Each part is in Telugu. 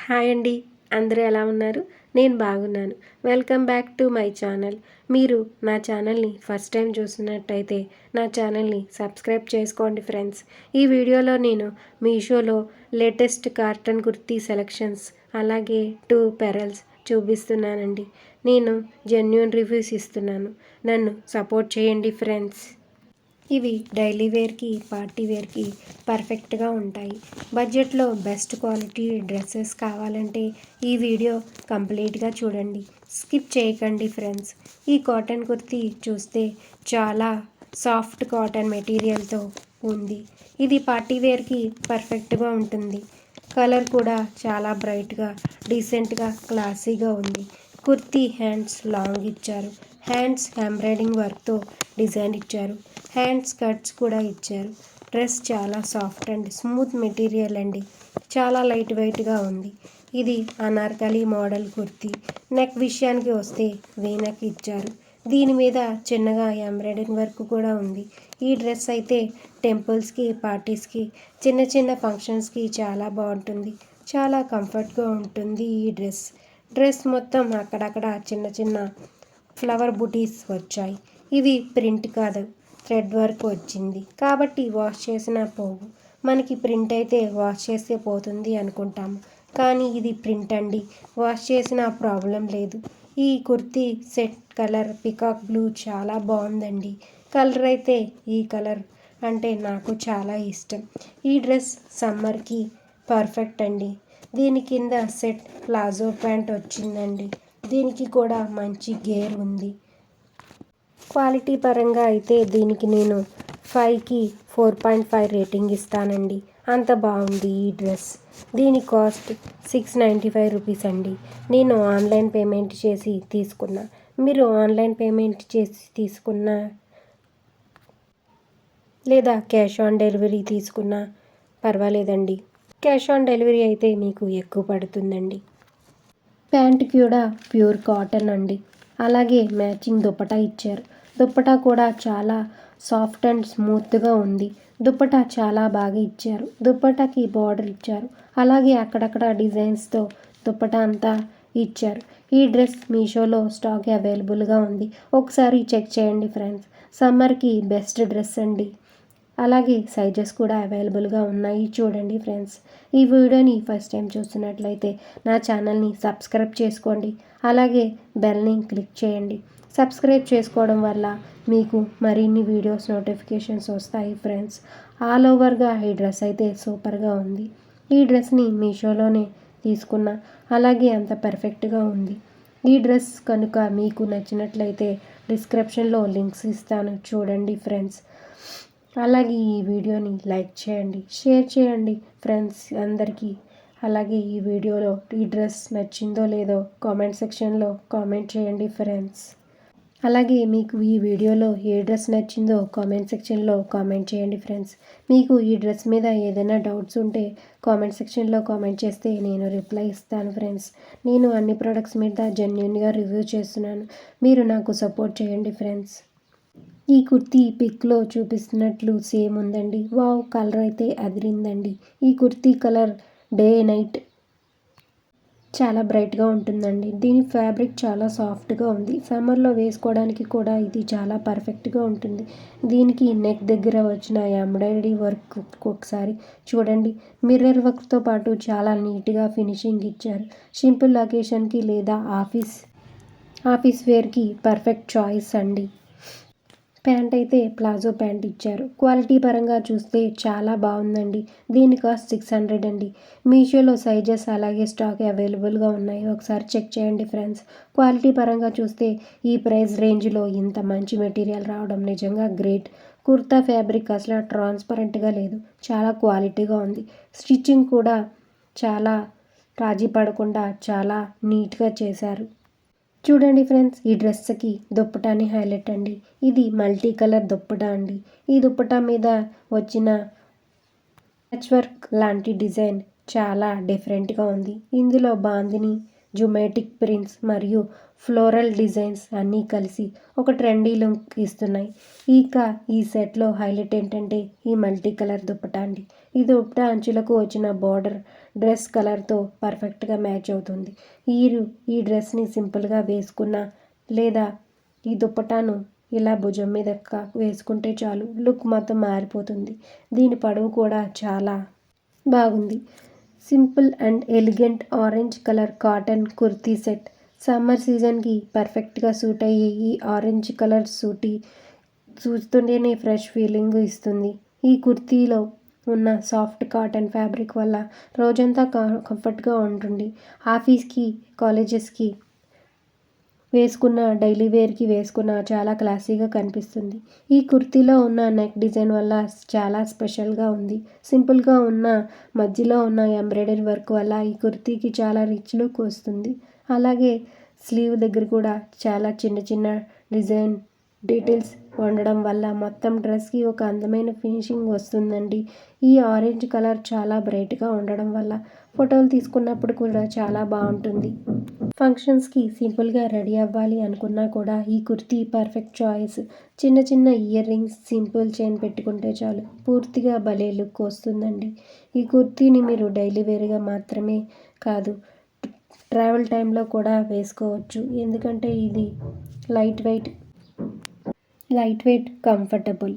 హాయ్ అండి. అందరూ ఎలా ఉన్నారు? నేను బాగున్నాను. Welcome back to my channel. మీరు నా ఛానల్ని ఫస్ట్ టైం చూస్తున్నట్టయితే నా ఛానల్ని సబ్స్క్రైబ్ చేసుకోండి ఫ్రెండ్స్. ఈ వీడియోలో నేను మీషోలో లేటెస్ట్ కాటన్ కుర్తీ సెలెక్షన్స్ అలాగే 2 పెరల్స్ చూపిస్తున్నానండి. నేను జెన్యూన్ రివ్యూస్ ఇస్తున్నాను. నన్ను సపోర్ట్ చేయండి ఫ్రెండ్స్. ఇవి డైలీ వేర్కి, పార్టీ వేర్కి పర్ఫెక్ట్గా ఉంటాయి. బడ్జెట్లో బెస్ట్ క్వాలిటీ డ్రెస్సెస్ కావాలంటే ఈ వీడియో కంప్లీట్గా చూడండి. స్కిప్ చేయకండి ఫ్రెండ్స్. ఈ కాటన్ కుర్తీ చూస్తే చాలా సాఫ్ట్ కాటన్ మెటీరియల్తో ఉంది. ఇది పార్టీ వేర్కి పర్ఫెక్ట్గా ఉంటుంది. కలర్ కూడా చాలా బ్రైట్గా, డీసెంట్గా, క్లాసీగా ఉంది. కుర్తీ హ్యాండ్స్ లాంగ్ ఇచ్చారు. హ్యాండ్స్ ఎంబ్రాయిడింగ్ వర్క్తో డిజైన్ ఇచ్చారు. హ్యాండ్ స్కర్ట్స్ కూడా ఇచ్చారు. డ్రెస్ చాలా సాఫ్ట్ అండ్ స్మూత్ మెటీరియల్ అండి. చాలా లైట్ వెయిట్గా ఉంది. ఇది అనార్కలి మోడల్ కుర్తీ. నెక్ విషయానికి వస్తే వీనెక్ ఇచ్చారు. దీని మీద చిన్నగా ఎంబ్రాయిడింగ్ వర్క్ కూడా ఉంది. ఈ డ్రెస్ అయితే టెంపుల్స్కి, పార్టీస్కి, చిన్న చిన్న ఫంక్షన్స్కి చాలా బాగుంటుంది. చాలా కంఫర్ట్గా ఉంటుంది ఈ డ్రెస్. డ్రెస్ మొత్తం అక్కడక్కడ చిన్న చిన్న ఫ్లవర్ బుటీస్ వచ్చాయి. ఇవి ప్రింట్ కాదు, థ్రెడ్ వర్క్ వచ్చింది కాబట్టి వాష్ చేసినా పోవు. మనకి ప్రింట్ అయితే వాష్ చేస్తే పోతుంది అనుకుంటాము, కానీ ఇది ప్రింట్ అండి. వాష్ చేసినా ప్రాబ్లం లేదు. ఈ kurti set colour peacock blue చాలా బాగుందండి. కలర్ అయితే ఈ కలర్ అంటే నాకు చాలా ఇష్టం. ఈ డ్రెస్ సమ్మర్కి పర్ఫెక్ట్ అండి. దీని కింద సెట్ ప్లాజో ప్యాంట్ వచ్చిందండి. దీనికి కూడా మంచి గేర్ ఉంది. క్వాలిటీ పరంగా అయితే దీనికి నేను 5కి 4.5 రేటింగ్ ఇస్తానండి. అంత బాగుంది ఈ డ్రెస్. దీని కాస్ట్ 695 రూపీస్ అండి. నేను ఆన్లైన్ పేమెంట్ చేసి తీసుకున్నా. మీరు ఆన్లైన్ పేమెంట్ చేసి తీసుకున్నా లేదా క్యాష్ ఆన్ డెలివరీ తీసుకున్నా పర్వాలేదండి. క్యాష్ ఆన్ డెలివరీ అయితే మీకు ఎక్కువ పడుతుందండి. ప్యాంట్ కూడా ప్యూర్ కాటన్ అండి. అలాగే మ్యాచింగ్ దుపట్టా ఇచ్చారు. దుపట్టా కూడా చాలా సాఫ్ట్ అండ్ స్మూత్గా ఉంది. దుపట్టా చాలా బాగా ఇచ్చారు. దుపట్టాకి బార్డర్ ఇచ్చారు. అలాగే అక్కడక్కడ డిజైన్స్తో దుపట్టా అంతా ఇచ్చారు. ఈ డ్రెస్ మీషోలో స్టాక్ అవైలబుల్గా ఉంది. ఒకసారి చెక్ చేయండి ఫ్రెండ్స్. సమ్మర్కి బెస్ట్ డ్రెస్ అండి. అలాగే సైజెస్ కూడా అవైలబుల్గా ఉన్నాయి. చూడండి ఫ్రెండ్స్. ఈ వీడియోని ఫస్ట్ టైం చూస్తున్నట్లయితే నా ఛానల్ని సబ్స్క్రైబ్ చేసుకోండి. అలాగే బెల్ని క్లిక్ చేయండి. సబ్స్క్రైబ్ చేసుకోవడం వల్ల మీకు మరిన్ని వీడియోస్ నోటిఫికేషన్స్ వస్తాయి ఫ్రెండ్స్. ఆల్ ఓవర్గా ఈ డ్రెస్ అయితే సూపర్గా ఉంది. ఈ డ్రెస్ని మీషోలోనే తీసుకున్నా. అలాగే అంత పర్ఫెక్ట్గా ఉంది. ఈ డ్రెస్ కనుక మీకు నచ్చినట్లయితే డిస్క్రిప్షన్లో లింక్స్ ఇస్తాను, చూడండి ఫ్రెండ్స్. అలాగే ఈ వీడియోని లైక్ చేయండి, షేర్ చేయండి ఫ్రెండ్స్ అందరికీ. అలాగే ఈ వీడియోలో ఈ డ్రెస్ నచ్చిందో లేదో కామెంట్ సెక్షన్లో కామెంట్ చేయండి ఫ్రెండ్స్. అలాగే మీకు ఈ వీడియోలో ఏ డ్రెస్ నచ్చిందో కామెంట్ సెక్షన్లో కామెంట్ చేయండి ఫ్రెండ్స్. మీకు ఈ డ్రెస్ మీద ఏదైనా డౌట్స్ ఉంటే కామెంట్ సెక్షన్లో కామెంట్ చేస్తే నేను రిప్లై ఇస్తాను ఫ్రెండ్స్. నేను అన్ని ప్రొడక్ట్స్ మీద జెన్యూన్గా రివ్యూ చేస్తున్నాను. మీరు నాకు సపోర్ట్ చేయండి ఫ్రెండ్స్. ఈ కుర్తీ పిక్లో చూపిస్తున్నట్లు సేమ్ ఉందండి. వావ్, కలర్ అయితే అదిరిందండి. ఈ కుర్తీ కలర్ డే నైట్ చాలా బ్రైట్గా ఉంటుందండి. దీని ఫ్యాబ్రిక్ చాలా సాఫ్ట్గా ఉంది. సమ్మర్లో వేసుకోవడానికి కూడా ఇది చాలా పర్ఫెక్ట్గా ఉంటుంది. దీనికి నెక్ దగ్గర వచ్చిన ఎంబ్రాయిడరీ వర్క్ ఒకసారి చూడండి. మిర్రర్ వర్క్తో పాటు చాలా నీట్గా ఫినిషింగ్ ఇచ్చారు. సింపుల్ అకేషన్కి లేదా ఆఫీస్ వేర్కి పర్ఫెక్ట్ చాయిస్ అండి. ప్యాంట్ అయితే ప్లాజో ప్యాంట్ ఇచ్చారు. క్వాలిటీ పరంగా చూస్తే చాలా బాగుందండి. దీని కాస్ట్ 600 అండి. మీషోలో సైజెస్ అలాగే స్టాక్ అవైలబుల్గా ఉన్నాయి. ఒకసారి చెక్ చేయండి ఫ్రెండ్స్. క్వాలిటీ పరంగా చూస్తే ఈ ప్రైస్ రేంజ్లో ఇంత మంచి మెటీరియల్ రావడం నిజంగా గ్రేట్. కుర్తా ఫ్యాబ్రిక్ అసలు ట్రాన్స్పరెంట్గా లేదు, చాలా క్వాలిటీగా ఉంది. స్టిచ్చింగ్ కూడా చాలా రాజీ పడకుండా చాలా నీట్గా చేశారు. చూడండి ఫ్రెండ్స్, ఈ డ్రెస్కి దుప్పటాని హైలైట్ అండి. ఇది మల్టీ కలర్ దుప్పటా అండి. ఈ దుప్పటా మీద వచ్చిన ప్యాచ్ వర్క్ లాంటి డిజైన్ చాలా డిఫరెంట్గా ఉంది. ఇందులో బాందిని, జుమేటిక్ ప్రింట్స్ మరియు ఫ్లోరల్ డిజైన్స్ అన్నీ కలిసి ఒక ట్రెండీ లుక్ ఇస్తున్నాయి. ఇక ఈ సెట్లో హైలైట్ ఏంటంటే ఈ మల్టీ కలర్ దుప్పటా అండి. ఈ దుప్పటా అంచులకు వచ్చిన బార్డర్ డ్రెస్ కలర్తో పర్ఫెక్ట్గా మ్యాచ్ అవుతుంది. ఈ డ్రెస్ని సింపుల్గా వేసుకున్న లేదా ఈ దుప్పటాను ఇలా భుజం మీద వేసుకుంటే చాలు, లుక్ మొత్తం మారిపోతుంది. దీని పొడవు కూడా చాలా బాగుంది. Simple and elegant orange colour cotton kurti set. Summer సీజన్కి పర్ఫెక్ట్గా సూట్ అయ్యే ఈ ఆరెంజ్ కలర్ చూస్తుంటేనే ఫ్రెష్ ఫీలింగ్ ఇస్తుంది. ఈ కుర్తీలో ఉన్న సాఫ్ట్ కాటన్ ఫ్యాబ్రిక్ వల్ల రోజంతా కంఫర్ట్గా ఉంటుంది. ఆఫీస్కి, కాలేజెస్కి డైలీ వేర్కి వేసుకున్న చాలా క్లాసీగా కనిపిస్తుంది. ఈ కుర్తీలో ఉన్న నెక్ డిజైన్ వల్ల చాలా స్పెషల్గా ఉంది. సింపుల్గా ఉన్న మధ్యలో ఉన్న ఎంబ్రాయిడరీ వర్క్ వల్ల ఈ కుర్తీకి చాలా రిచ్ లుక్ వస్తుంది. అలాగే స్లీవ్ దగ్గర కూడా చాలా చిన్న చిన్న డిజైన్ డీటెయిల్స్ ఉండడం వల్ల మొత్తం డ్రెస్కి ఒక అందమైన ఫినిషింగ్ వస్తుందండి. ఈ ఆరెంజ్ కలర్ చాలా బ్రైట్గా ఉండడం వల్ల ఫోటోలు తీసుకున్నప్పుడు కూడా చాలా బాగుంటుంది. ఫంక్షన్స్కి సింపుల్గా రెడీ అవ్వాలి అనుకున్నా కూడా ఈ కుర్తీ పర్ఫెక్ట్ చాయిస్. చిన్న చిన్న ఇయర్ రింగ్స్, సింపుల్ చైన్ పెట్టుకుంటే చాలు, పూర్తిగా భలే లుక్ వస్తుందండి. ఈ కుర్తీని మీరు డైలీ వేర్గా మాత్రమే కాదు, ట్రావెల్ టైంలో కూడా వేసుకోవచ్చు. ఎందుకంటే ఇది లైట్ వెయిట్ కంఫర్టబుల్.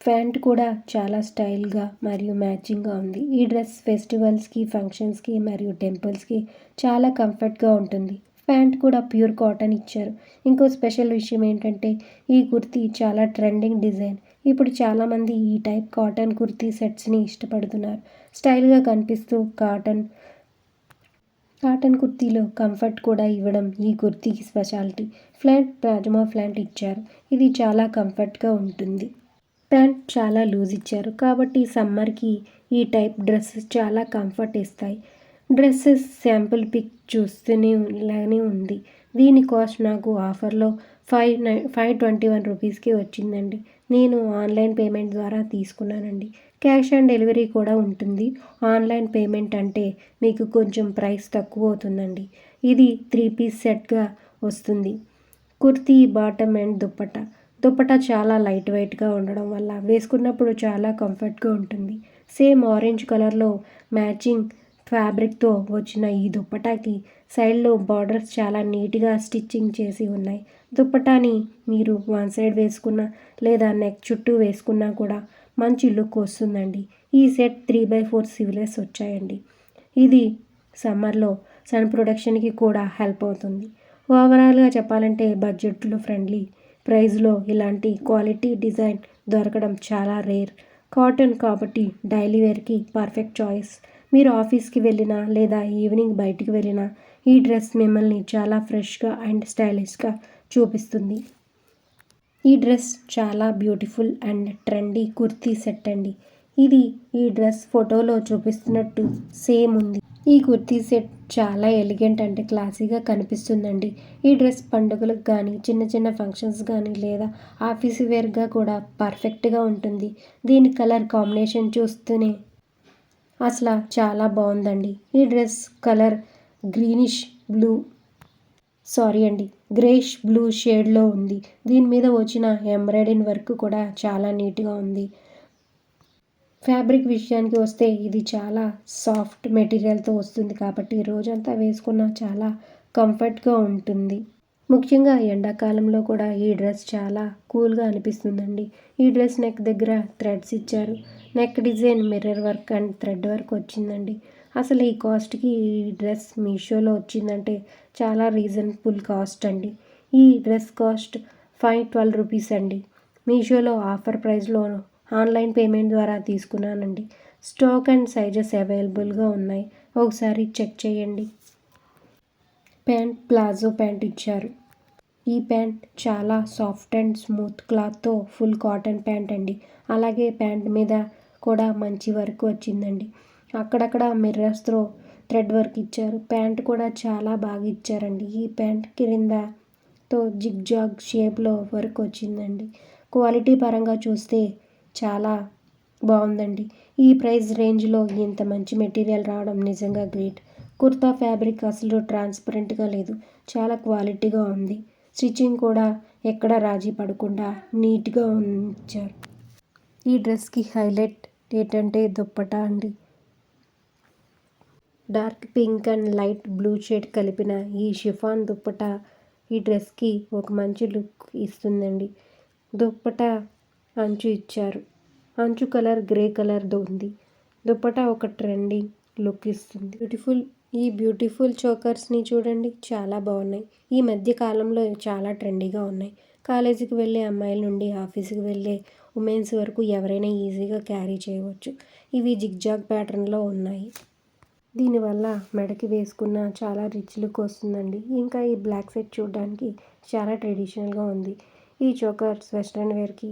ప్యాంట్ కూడా చాలా స్టైల్గా మరియు మ్యాచింగ్గా ఉంది. ఈ డ్రెస్ ఫెస్టివల్స్కి, ఫంక్షన్స్కి మరియు టెంపుల్స్కి చాలా కంఫర్ట్గా ఉంటుంది. ప్యాంట్ కూడా ప్యూర్ కాటన్ ఇచ్చారు. ఇంకో స్పెషల్ విషయం ఏంటంటే ఈ కుర్తీ చాలా ట్రెండింగ్ డిజైన్. ఇప్పుడు చాలామంది ఈ టైప్ కాటన్ కుర్తీ సెట్స్ని ఇష్టపడుతున్నారు. స్టైల్గా కనిపిస్తూ కాటన్ కుర్తీలో కంఫర్ట్ కూడా ఇవ్వడం ఈ కుర్తీకి స్పెషాలిటీ. ప్లాజమా ఫ్లాంట్ ఇచ్చారు. ఇది చాలా కంఫర్ట్గా ఉంటుంది. ప్యాంట్ చాలా లూజ్ ఇచ్చారు కాబట్టి సమ్మర్కి ఈ టైప్ డ్రెస్సెస్ చాలా కంఫర్ట్ ఇస్తాయి. డ్రెస్సెస్ శాంపుల్ పిక్ చూస్తూనే ఇలానే ఉంది. దీని కాస్ట్ నాకు ఆఫర్లో 521 రూపీస్కి వచ్చిందండి. నేను ఆన్లైన్ పేమెంట్ ద్వారా తీసుకున్నానండి. క్యాష్ ఆన్ డెలివరీ కూడా ఉంటుంది. ఆన్లైన్ పేమెంట్ అంటే మీకు కొంచెం ప్రైస్ తక్కువ అవుతుందండి. ఇది 3 పీస్ సెట్గా వస్తుంది. కుర్తీ, బాటమ్ అండ్ దుప్పటా చాలా లైట్ వెయిట్గా ఉండడం వల్ల వేసుకున్నప్పుడు చాలా కంఫర్ట్గా ఉంటుంది. సేమ్ ఆరెంజ్ కలర్లో మ్యాచింగ్ ఫ్యాబ్రిక్తో వచ్చిన ఈ దుప్పటాకి సైడ్లో బార్డర్స్ చాలా నీట్గా స్టిచ్చింగ్ చేసి ఉన్నాయి. దుప్పటాని మీరు వన్ సైడ్ వేసుకున్నా లేదా నెక్ చుట్టూ వేసుకున్నా కూడా మంచి లుక్ వస్తుందండి. ఈ సెట్ 3/4 స్లీవ్లెస్ వచ్చాయండి. ఇది సమ్మర్లో సన్ ప్రొటెక్షన్కి కూడా హెల్ప్ అవుతుంది. ఓవరాల్గా చెప్పాలంటే బడ్జెట్లో ఫ్రెండ్లీ ప్రైస్లో ఇలాంటి క్వాలిటీ డిజైన్ దొరకడం చాలా రేర్. కాటన్ కాబట్టి డైలీ వేర్కి పర్ఫెక్ట్ చాయిస్. మీరు ఆఫీస్కి వెళ్ళినా లేదా ఈవినింగ్ బయటికి వెళ్ళినా ఈ డ్రెస్ మిమ్మల్ని చాలా ఫ్రెష్గా అండ్ స్టైలిష్గా చూపిస్తుంది. ఈ డ్రెస్ చాలా beautiful and trendy kurti set అండి. ఈ డ్రెస్ ఫోటోలో చూపిస్తున్నట్టు సేమ్ ఉంది. ఈ కుర్తీ సెట్ చాలా ఎలిగెంట్ అంటే క్లాసీగా కనిపిస్తుందండి. ఈ డ్రెస్ పండుగలకు కానీ, చిన్న చిన్న ఫంక్షన్స్ కానీ లేదా ఆఫీస్ వేర్గా కూడా పర్ఫెక్ట్గా ఉంటుంది. దీని కలర్ కాంబినేషన్ చూస్తూనే అసలు చాలా బాగుందండి. ఈ డ్రెస్ కలర్ గ్రేష్ బ్లూ షేడ్లో ఉంది. దీని మీద వచ్చిన ఎంబ్రాయిడరీ వర్క్ కూడా చాలా నీట్గా ఉంది. ఫ్యాబ్రిక్ విషయానికి వస్తే ఇది చాలా సాఫ్ట్ మెటీరియల్తో వస్తుంది కాబట్టి రోజంతా వేసుకున్న చాలా కంఫర్ట్గా ఉంటుంది. ముఖ్యంగా ఎండాకాలంలో కూడా ఈ డ్రెస్ చాలా కూల్గా అనిపిస్తుందండి. ఈ డ్రెస్ నెక్ దగ్గర థ్రెడ్స్ ఇచ్చారు. Neck design mirror work and thread work వచ్చిందండి. అసలు ఈ కాస్ట్కి ఈ డ్రెస్ మీషోలో వచ్చిందంటే చాలా రీజనబుల్ కాస్ట్ అండి. ఈ డ్రెస్ కాస్ట్ 512 రూపీస్ అండి. మీషోలో ఆఫర్ ప్రైస్లో ఆన్లైన్ పేమెంట్ ద్వారా తీసుకున్నానండి. స్టాక్ అండ్ సైజెస్ అవైలబుల్గా ఉన్నాయి. ఒకసారి చెక్ చేయండి. ప్యాంట్ ప్లాజో ప్యాంట్ ఇచ్చారు. ఈ ప్యాంట్ చాలా సాఫ్ట్ అండ్ స్మూత్ క్లాత్తో ఫుల్ కాటన్ ప్యాంట్ అండి. అలాగే ప్యాంట్ మీద కూడా మంచి వర్క్ వచ్చిందండి. అక్కడక్కడ మిర్రర్స్తో థ్రెడ్ వర్క్ ఇచ్చారు. ప్యాంట్ కూడా చాలా బాగా ఇచ్చారండి. ఈ ప్యాంట్ కిందతో జిగ్జాగ్ షేప్లో వర్క్ వచ్చిందండి. క్వాలిటీ పరంగా చూస్తే చాలా బాగుందండి. ఈ ప్రైస్ రేంజ్లో ఇంత మంచి మెటీరియల్ రావడం నిజంగా గ్రేట్. కుర్తా ఫ్యాబ్రిక్ అసలు ట్రాన్స్పరెంట్గా లేదు, చాలా క్వాలిటీగా ఉంది. స్టిచ్చింగ్ కూడా ఎక్కడ రాజీ పడకుండా నీట్గా ఉంచారు. ఈ డ్రెస్కి హైలైట్ ఏంటంటే దుప్పటా అండి. Dark pink and light blue shade కలిపిన ఈ షిఫాన్ దుప్పట ఈ డ్రెస్కి ఒక మంచి లుక్ ఇస్తుందండి. దుప్పట అంచు ఇచ్చారు. అంచు కలర్ గ్రే కలర్తో ఉంది. దుప్పట ఒక ట్రెండింగ్ లుక్ ఇస్తుంది. ఈ బ్యూటిఫుల్ చోకర్స్ని చూడండి, చాలా బాగున్నాయి. ఈ మధ్య కాలంలో చాలా ట్రెండీగా ఉన్నాయి. కాలేజీకి వెళ్ళే అమ్మాయిల నుండి ఆఫీస్కి వెళ్ళే ఉమెన్స్ వరకు ఎవరైనా ఈజీగా క్యారీ చేయవచ్చు. ఇవి జిగ్జాగ్ ప్యాటర్న్లో ఉన్నాయి. దీనివల్ల మెడకి వేసుకున్న చాలా రిచ్ లుక్ వస్తుందండి. ఇంకా ఈ బ్లాక్ సెట్ చూడడానికి చాలా ట్రెడిషనల్గా ఉంది. ఈ చోకర్స్ వెస్ట్రన్ వేర్కి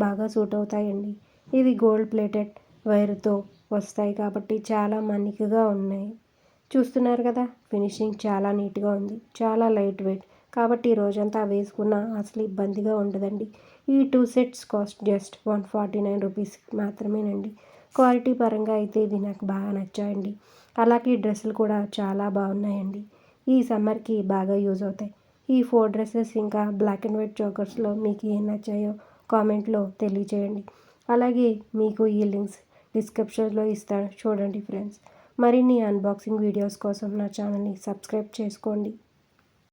బాగా సూట్ అవుతాయండి. ఇవి గోల్డ్ ప్లేటెడ్ వైర్తో వస్తాయి కాబట్టి చాలా మన్నికగా ఉన్నాయి. చూస్తున్నారు కదా, ఫినిషింగ్ చాలా నీట్గా ఉంది. చాలా లైట్ వెయిట్ కాబట్టి రోజంతా వేసుకున్న అసలు ఇబ్బందిగా ఉండదండి. ఈ 2 సెట్స్ కాస్ట్ జస్ట్ 149 రూపీస్ మాత్రమేనండి. క్వాలిటీ పరంగా అయితే ఇవి నాకు బాగా నచ్చాయండి. అలాగే డ్రెస్సులు కూడా చాలా బాగున్నాయండి. ఈ సమ్మర్కి బాగా యూజ్ అవుతాయి. ఈ 4 డ్రెస్సెస్ ఇంకా బ్లాక్ అండ్ వైట్ చోకర్స్లో మీకు ఏం నచ్చాయో కామెంట్లో తెలియచేయండి. అలాగే మీకు ఈ లింక్స్ డిస్క్రిప్షన్లో ఇస్తాను, చూడండి ఫ్రెండ్స్. మరిన్ని అన్బాక్సింగ్ వీడియోస్ కోసం నా ఛానల్ని సబ్స్క్రైబ్ చేసుకోండి.